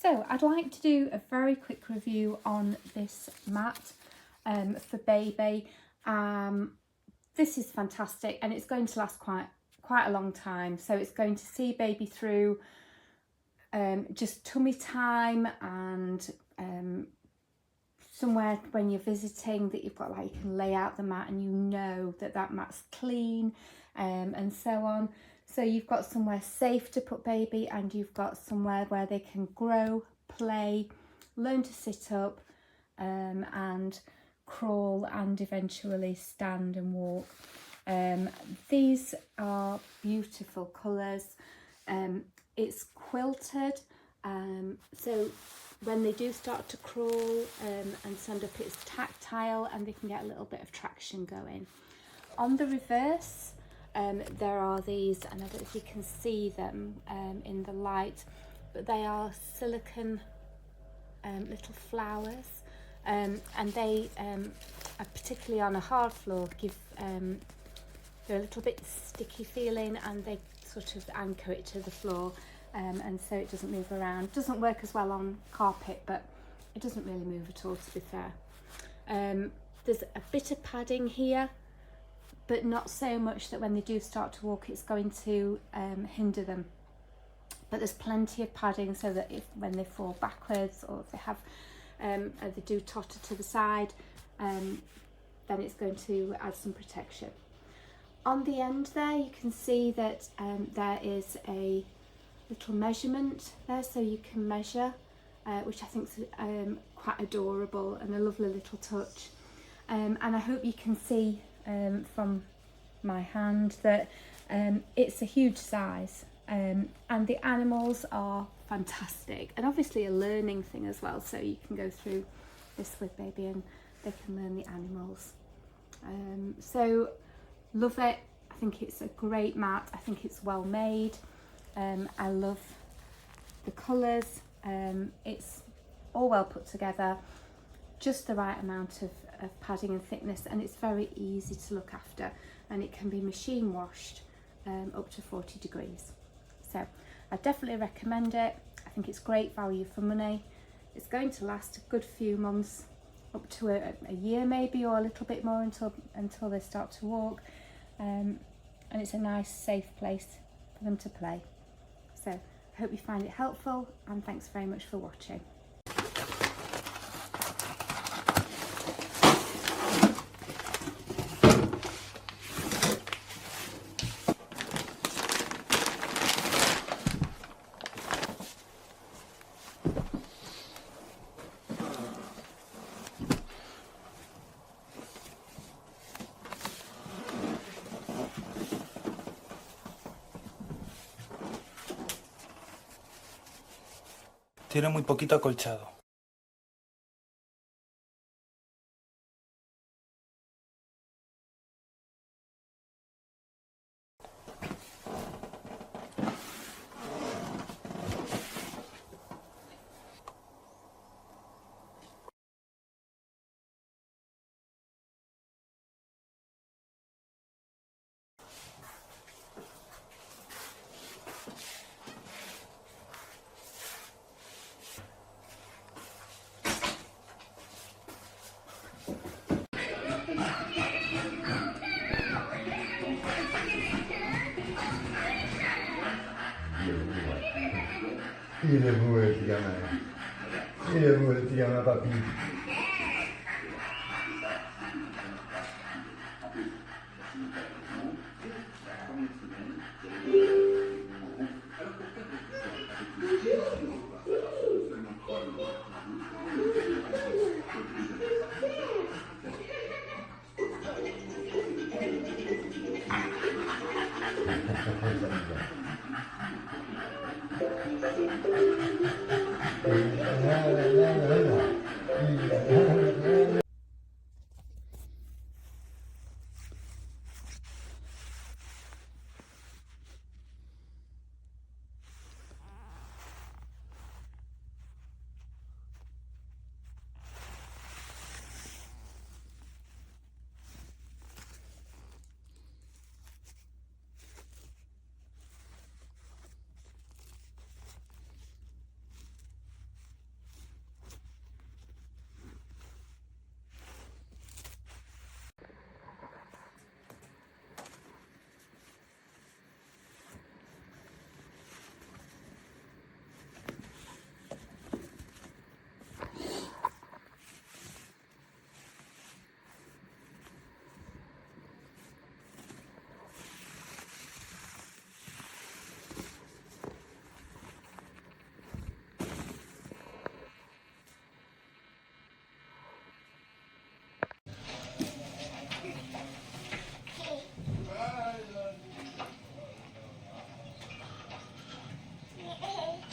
So I'd like to do a very quick review on this mat for baby. This is fantastic and it's going to last quite a long time. So it's going to see baby through just tummy time and somewhere when you're visiting that you've got, like, you can lay out the mat and you know that that mat's clean and so on. So you've got somewhere safe to put baby and you've got somewhere where they can grow, play, learn to sit up and crawl and eventually stand and walk. These are beautiful colours. It's quilted, so when they do start to crawl and stand up, it's tactile and they can get a little bit of traction going. On the reverse, there are these, and I don't know if you can see them in the light, but they are silicone little flowers, and they are particularly on a hard floor, they're a little bit sticky feeling and they sort of anchor it to the floor. And so it doesn't move around. Doesn't work as well on carpet, but it doesn't really move at all, to be fair. There's a bit of padding here, but not so much that when they do start to walk it's going to hinder them. But there's plenty of padding so that when they fall backwards or if they have they do totter to the side, then it's going to add some protection. On the end there you can see that there is a little measurement there, so you can measure, which I think is quite adorable and a lovely little touch. And I hope you can see from my hand that it's a huge size, and the animals are fantastic, and obviously a learning thing as well, so you can go through this with baby and they can learn the animals. So love it. I think it's a great mat. I think it's well made. I love the colours. It's all well put together, just the right amount of padding and thickness, and it's very easy to look after, and it can be machine washed up to 40 degrees. So I definitely recommend it. I think it's great value for money. It's going to last a good few months, up to a year maybe, or a little bit more until they start to walk, and it's a nice safe place for them to play. So I hope you find it helpful, and thanks very much for watching. Tiene muy poquito acolchado. Il est beau le petit gamin. Il est beau le petit gamin, papy.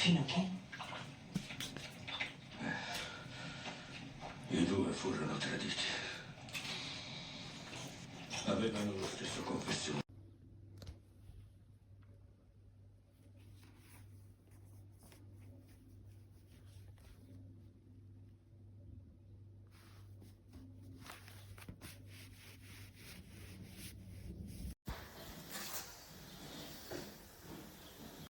Fino a che? I due furono traditi. Avevano lo stesso confessione.